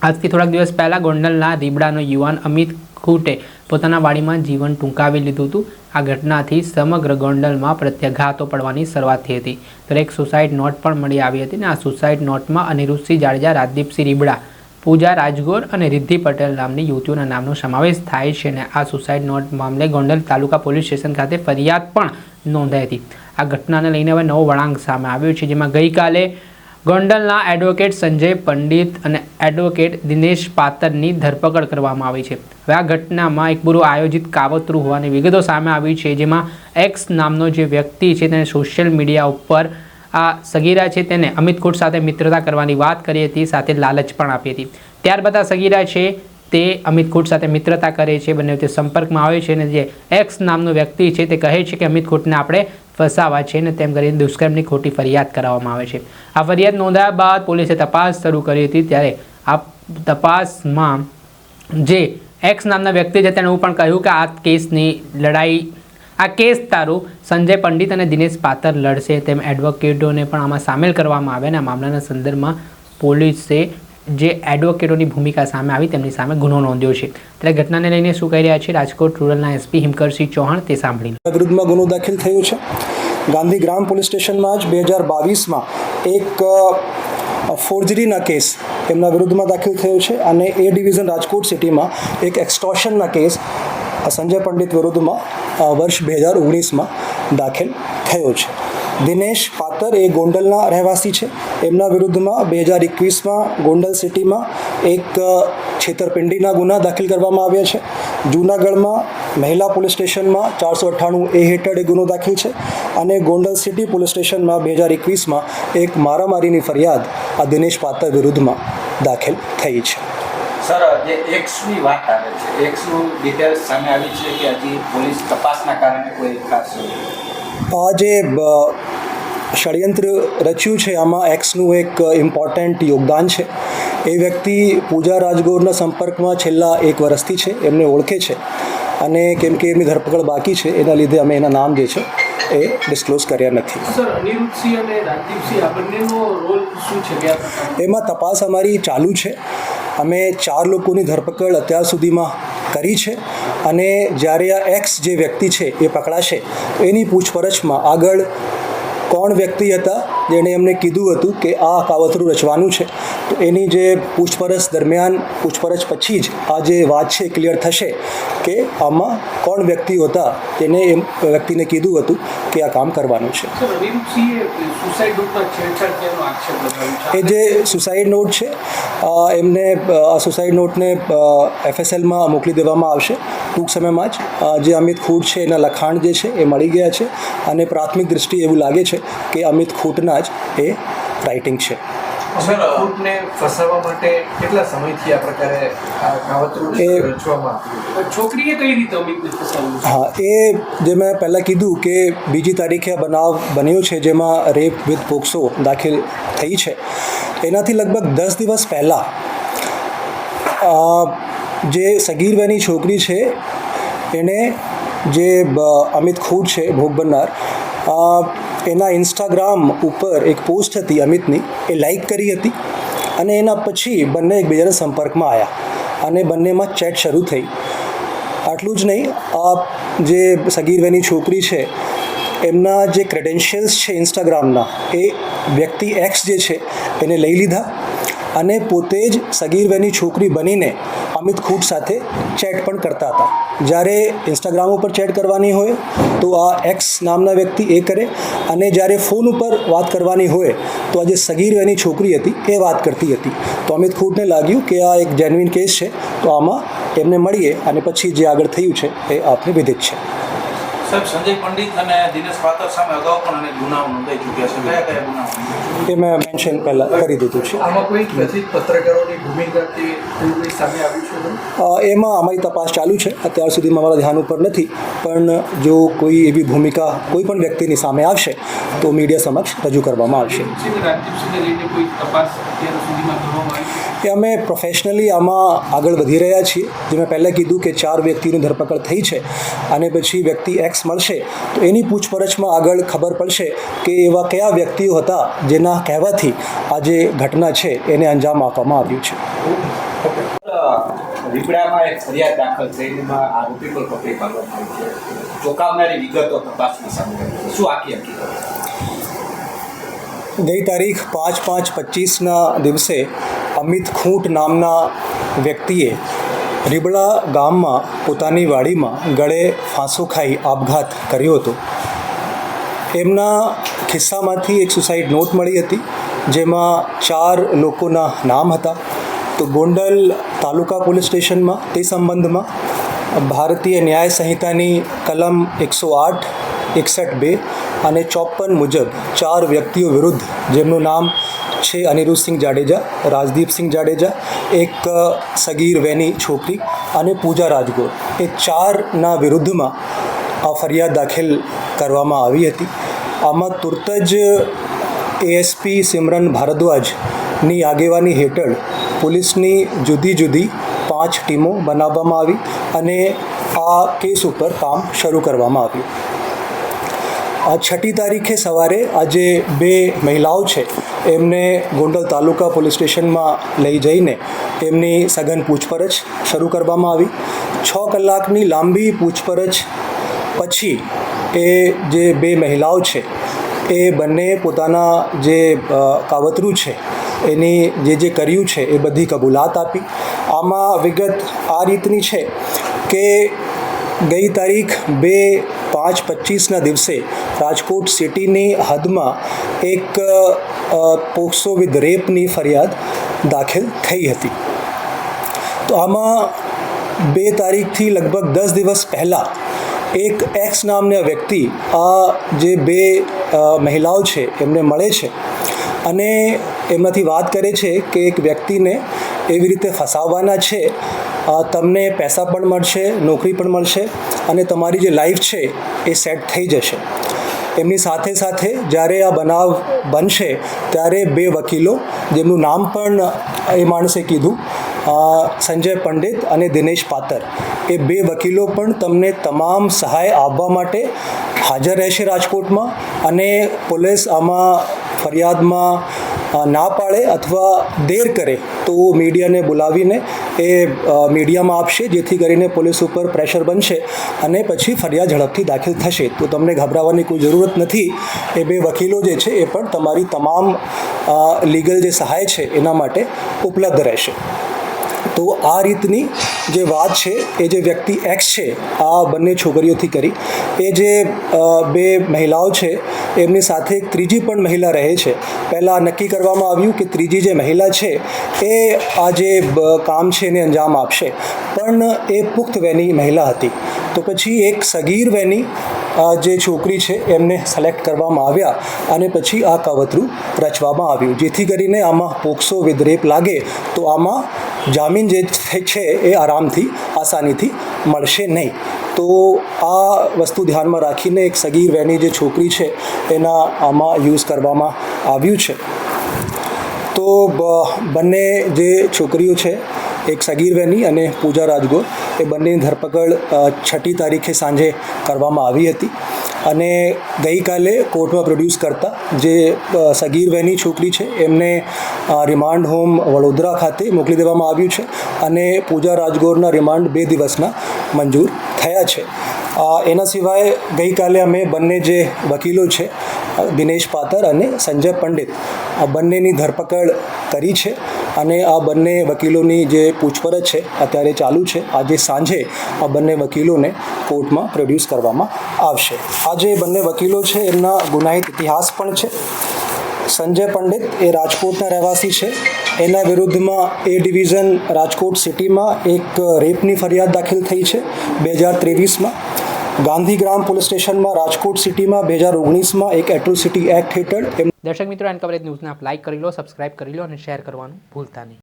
આજથી થોડાક દિવસ પહેલાં ગોંડલના રીબડાનો યુવાન અમિત ખૂટે પોતાના વાડીમાં જીવન ટૂંકાવી લીધું હતું. આ ઘટનાથી સમગ્ર ગોંડલમાં પ્રત્યાઘાતો પડવાની શરૂઆત થઈ હતી. ત્યારે એક સુસાઇડ નોટ પણ મળી આવી હતી અને આ સુસાઇડ નોટમાં અનિરુદ્ધસિંહ જાડેજા, રાજદીપસિંહ રીબડા, પૂજા રાજગોર અને રિદ્ધિ પટેલ નામની યુવતીઓના નામનો સમાવેશ થાય છે. અને આ સુસાઇડ નોટ મામલે ગોંડલ તાલુકા પોલીસ સ્ટેશન ખાતે ફરિયાદ પણ નોંધાઈ હતી. આ ઘટનાને લઈને હવે નવો વળાંક સામે આવ્યો છે, જેમાં ગઈકાલે ગોંડલના એડવોકેટ સંજય પંડિત અને એડવોકેટ દિનેશ પાતરની ધરપકડ કરવામાં આવી છે. હવે આ ઘટનામાં એક પૂરું આયોજિત કાવતરું હોવાની વિગતો સામે આવી છે, જેમાં એક્સ નામનો જે વ્યક્તિ છે તેને સોશિયલ મીડિયા ઉપર આ સગીરા છે તેને અમિત ખૂટ સાથે મિત્રતા કરવાની વાત કરી હતી, સાથે લાલચ પણ આપી હતી. ત્યારબાદ આ સગીરા છે તે અમિત ખૂટ સાથે મિત્રતા કરે છે, બંને વચ્ચે સંપર્કમાં આવે છે અને જે એક્સ નામનો વ્યક્તિ છે તે કહે છે કે અમિત ખૂટને આપણે ફસાવા છે ને તેમ કરીને દુષ્કર્મની ખોટી ફરિયાદ કરવામાં આવે છે. આ ફરિયાદ નોંધાયા બાદ પોલીસે તપાસ શરૂ કરી હતી. ત્યારે આ તપાસમાં જે એક્સ નામના વ્યક્તિ છે તેણે એવું પણ કહ્યું કે આ કેસની લડાઈ આ કેસ તારું સંજય પંડિત અને દિનેશ પાતર લડશે, તેમ એડવોકેટોને પણ આમાં સામેલ કરવામાં આવે અને આ મામલાના સંદર્ભમાં પોલીસે જે એડવોકેટોની ભૂમિકા સામે આવી તેમની સામે ગુનો નોંધ્યો છે. ત્યારે ઘટનાને લઈને શું કહી રહ્યા છે રાજકોટ રૂરલના એસપી હિમકરસિંહ ચૌહાણ તે સાંભળી. વિરુદ્ધમાં ગુનો દાખલ થયો છે. ગાંધીગ્રામ પોલીસ સ્ટેશનમાં જ 2022માં એક ફોર્જરીના કેસ એમના વિરુદ્ધમાં દાખલ થયો છે અને એ ડિવિઝન રાજકોટ સિટીમાં એક એક્સટોર્શનના કેસ સંજય પંડિત વિરુદ્ધમાં વર્ષ 2019માં દાખલ થયો છે. દિનેશ પાતર એ ગોંડલના રહેવાસી છે. એમના વિરુદ્ધમાં 2021માં ગોંડલ સિટીમાં એક છેતરપિંડીના ગુના દાખલ કરવામાં આવ્યા છે. જૂનાગઢમાં મહિલા પોલીસ સ્ટેશનમાં 498A હેઠળ એક ગુનો દાખલ છે અને ગોંડલ સિટી પોલીસ સ્ટેશનમાં 2021માં એક મારામારીની ફરિયાદ આ દિનેશ પાતર વિરુદ્ધમાં દાખલ થઈ છે. સર, જે એક્સની વાત આવે છે, એક્સનું ડિટેલ્સ સામે આવી છે કે હજી પોલીસ તપાસના કારણે કોઈ ખાસ આ જે ષડયંત્ર રચ્યું છે આમાં એક્સનું એક ઇમ્પોર્ટન્ટ યોગદાન છે. એ વ્યક્તિ પૂજા રાજગોરના સંપર્કમાં છેલ્લા 1 વર્ષથી છે, એમને ઓળખે છે અને કેમ કે એમની ધરપકડ બાકી છે એના લીધે અમે એના નામ જે છે એ ડિસ્ક્લોઝ કર્યા નથી. સર, અનિરુદ્ધસિંહ અને રાજદીપસિંહ આ બંનેનો રોલ શું છે? એમાં તપાસ અમારી ચાલુ છે. અમે 4 લોકોની ધરપકડ અત્યાર સુધીમાં કરી છે અને જ્યારે આ એક્સ જે વ્યક્તિ છે એ પકડાશે એની પૂછપરછમાં આગળ કોણ વ્યક્તિ હતા જેણે એમને કીધું હતું કે આ કાવતરું રચવાનું છે, તો એની જે પૂછપરછ પછી જ આ જે વાત છે ક્લિયર થશે કે આમાં કોણ વ્યક્તિઓ હતા તેને એમ વ્યક્તિને કીધું હતું કે આ કામ કરવાનું છે. એ જે સુસાઇડ નોટ છે એમને આ સુસાઇડ નોટને FSLમાં મોકલી દેવામાં આવશે ટૂંક સમયમાં જ. જે અમિત ખૂટ છે એના લખાણ જે છે એ મળી ગયા છે અને પ્રાથમિક દ્રષ્ટિએ એવું લાગે છે કે અમિત ખૂટના જ એ રાઇટિંગ છે. અમિત ખૂટને ફસાવવા માટે કેટલા સમયથી આ પ્રકારે આ કાવતરું રચવામાં આવ્યું? છોકરીએ કઈ રીતે અમિતને ફસાવ્યું? હા, એ જે મેં પહેલાં કીધું કે 2જી તારીખે આ બનાવ બન્યો છે જેમાં રેપ વિથ પોક્સો દાખલ થઈ છે. એનાથી લગભગ 10 દિવસ પહેલાં જે સગીર વયની છોકરી છે એણે જે અમિત ખૂટ છે ભોગ બનનાર એના ઇન્સ્ટાગ્રામ ઉપર એક પોસ્ટ હતી અમિતની, એ લાઈક કરી હતી અને એના પછી બંને એકબીજાના સંપર્કમાં આવ્યા અને બંનેમાં ચેટ શરૂ થઈ. આટલું જ નહીં, આ જે સગીર વયની છોકરી છે એમના જે ક્રેડેન્શિયલ્સ છે ઇન્સ્ટાગ્રામના એ વ્યક્તિ એક્સ જે છે એને લઈ લીધા અને પોતે જ સગીર વયની છોકરી બનીને અમિત ખૂટ સાથે ચેટ પણ કરતા હતા. જ્યારે ઇન્સ્ટાગ્રામ ઉપર ચેટ કરવાની હોય તો આ એક્સ નામના વ્યક્તિ એ કરે અને જ્યારે ફોન ઉપર વાત કરવાની હોય તો આ જે સગીર વયની છોકરી હતી એ વાત કરતી હતી. તો અમિત ખૂટને લાગ્યું કે આ એક જેન્યુઇન કેસ છે, તો આમાં એમને મળીએ અને પછી જે આગળ થયું છે એ આપને વિદિત છે. સાહેબ, સંજય પંડિત અને દિનેશ પાતર સામે અગાઉ પણ અનેક ગુનાઓ નોંધાઈ ચૂક્યા છે. કયા કયા ગુનાઓ? એ મેં મેન્શન પહેલાં કરી દીધું છે. આમાં કોઈ કથિત પત્રકારોની ભૂમિકા કે કોઈ સામે આવ્યું છે? એમાં અમારી તપાસ ચાલુ છે. અત્યાર સુધીમાં અમારા ધ્યાન ઉપર નથી, પણ જો કોઈ એવી ભૂમિકા કોઈ પણ વ્યક્તિની સામે આવશે તો મીડિયા સમક્ષ રજૂ કરવામાં આવશે. એ અમે પ્રોફેશનલી આમાં આગળ વધી રહ્યા છીએ. જે મેં પહેલાં કીધું કે 4 વ્યક્તિની ધરપકડ થઈ છે અને પછી વ્યક્તિ એક્સ મળશે તો એની પૂછપરછમાં આગળ ખબર પડશે કે એવા કયા વ્યક્તિઓ હતા જેના કહેવાથી આ જે ઘટના છે એને અંજામ આપવામાં આવ્યું છે. રીબડામાં એક ફરિયાદ દાખલ થયેલીમાં આરોપી પર પકડી પાડવામાં આવી છે. ચોંકાવનારી વિગતો તપાસમાં સામે આવી છે. શું આખી હકીકત? ગઈ તારીખ 5/5/25ના દિવસે અમિત ખૂંટ નામના વ્યક્તિએ રીબડા ગામમાં પોતાની વાડીમાં ગળે ફાંસો ખાઈ આપઘાત કર્યો હતો. એમના ખિસ્સામાંથી એક સુસાઇડ નોટ મળી હતી, જેમાં 4 લોકોના નામ હતા. તો ગોંડલ તાલુકા પોલીસ સ્ટેશનમાં તે સંબંધમાં ભારતીય ન્યાય સંહિતાની કલમ 108, 61(2) અને 54 મુજબ 4 વ્યક્તિઓ વિરુદ્ધ, જેમનું નામ છે અનિરુદ્ધસિંહ જાડેજા, રાજદીપસિંહ જાડેજા, એક સગીર વેની છોકરી અને પૂજા રાજગોર, એ 4ના વિરુદ્ધમાં આ ફરિયાદ દાખલ કરવામાં આવી હતી. આમાં તુરત જ એએસપી સિમરન ભારદ્વાજની આગેવાની હેઠળ પોલીસની જુદી જુદી 5 ટીમો બનાવવામાં આવી અને આ કેસ ઉપર કામ શરૂ કરવામાં આવ્યું. આ 6મી તારીખે સવારે આજે 2 મહિલાઓ છે એમને ગોંડલ તાલુકા પોલીસ સ્ટેશનમાં લઈ જઈને એમની સઘન પૂછપરછ શરૂ કરવામાં આવી. 6 કલાકની લાંબી પૂછપરછ પછી એ જે 2 મહિલાઓ છે એ બંને પોતાના જે કાવતરું છે એની જે કર્યું છે એ બધી કબૂલાત આપી. આમાં વિગત આ રીતની છે કે ગઈ તારીખ 2/5/25ના દિવસે રાજકોટ સિટીની હદમાં એક પોક્સો વિથ રેપની ફરિયાદ દાખલ થઈ હતી. તો આમાં 2 તારીખથી લગભગ 10 દિવસ પહેલાં એક એક્સ નામના વ્યક્તિ આ જે 2 મહિલાઓ છે એમને મળે છે અને એમનાથી વાત કરે છે કે એક વ્યક્તિને એવી રીતે ફસાવવાના છે, તમને પૈસા પણ મળશે, નોકરી પણ મળશે અને તમારી જે લાઈફ છે એ સેટ થઈ જશે. એમની સાથે સાથે જ્યારે આ બનાવ બનશે ત્યારે 2 વકીલો, જેમનું નામ પણ એ માણસે કીધું, સંજય પંડિત અને દિનેશ પાતર, એ 2 વકીલો પણ તમને તમામ સહાય આપવા માટે હાજર રહેશે રાજકોટમાં. અને પોલીસ આમાં ફરિયાદમાં ના પાડે અથવા દેર કરે તો મીડિયાને બોલાવીને એ મીડિયામાં આપશે, જેથી કરીને પોલીસ ઉપર પ્રેશર બનશે અને પછી ફરિયાદ ઝડપથી દાખલ થશે. તો તમને ગભરાવાની કોઈ જરૂરત નથી. એ 2 વકીલો જે છે એ પણ તમારી તમામ લીગલ જે સહાય છે એના માટે ઉપલબ્ધ રહેશે. તો આ રીતની જે વાત છે એ જે વ્યક્તિ એક્સ છે આ બંને છોકરીઓથી કરી. એ જે 2 મહિલાઓ છે એમની સાથે એક ત્રીજી પણ મહિલા રહે છે. પહેલાં નક્કી કરવામાં આવ્યું કે ત્રીજી જે મહિલા છે એ આ જે કામ છે એને અંજામ આપશે, પણ એ પુખ્ત વયની મહિલા હતી. તો પછી એક સગીર વયની જે છોકરી છે એમને સિલેક્ટ કરવામાં આવ્યા અને પછી આ કાવતરું રચવામાં આવ્યું, જેથી કરીને આમાં પોક્સો વિથ રેપ લાગે તો આમાં જામીન જે છે એ આરામથી, આસાનીથી મળશે નહીં. તો આ વસ્તુ ધ્યાનમાં રાખીને એક સગીર વયની જે છોકરી છે એના આમાં યુઝ કરવામાં આવ્યું છે. તો બંને જે છોકરીઓ છે, એક સગીર વયની અને પૂજા રાજગોર, એ બંનેની ધરપકડ 6મી તારીખે સાંજે કરવામાં આવી હતી અને ગઈકાલે કોર્ટમાં પ્રોડ્યુસ કરતા જે સગીર વયની છોકરી છે એમને રિમાન્ડ હોમ વડોદરા ખાતે મોકલી દેવામાં આવ્યું છે અને પૂજા રાજગોરના રિમાન્ડ 2 દિવસના મંજૂર થયા છે. એના સિવાય ગઈકાલે અમે બંને જે વકીલો છે, દિનેશ પાતર અને સંજય પંડિત, આ બંનેની ધરપકડ કરી છે અને આ બંને વકીલોની જે પૂછપરછ છે અત્યારે ચાલુ છે. આજે સાંજે આ બંને વકીલોને કોર્ટમાં પ્રોડ્યુસ કરવામાં આવશે. આ જે બંને વકીલો છે એમના ગુનાહિત ઇતિહાસ પણ છે. સંજય પંડિત એ રાજકોટના રહેવાસી છે. એના વિરુદ્ધમાં એ ડિવિઝન રાજકોટ સિટીમાં એક રેપની ફરિયાદ દાખલ થઈ છે 2023માં. ગાંધીગ્રામ પોલીસ સ્ટેશનમાં રાજકોટ સિટીમાં 2019માં એક એટ્રોસિટી એક્ટ હેઠળ. દર્શક મિત્રો, એન કવરેજ ન્યૂઝને આપ લાઇક કરી લો, સબસ્ક્રાઇબ કરી લો અને શેર કરવાનું ભૂલતા નહીં.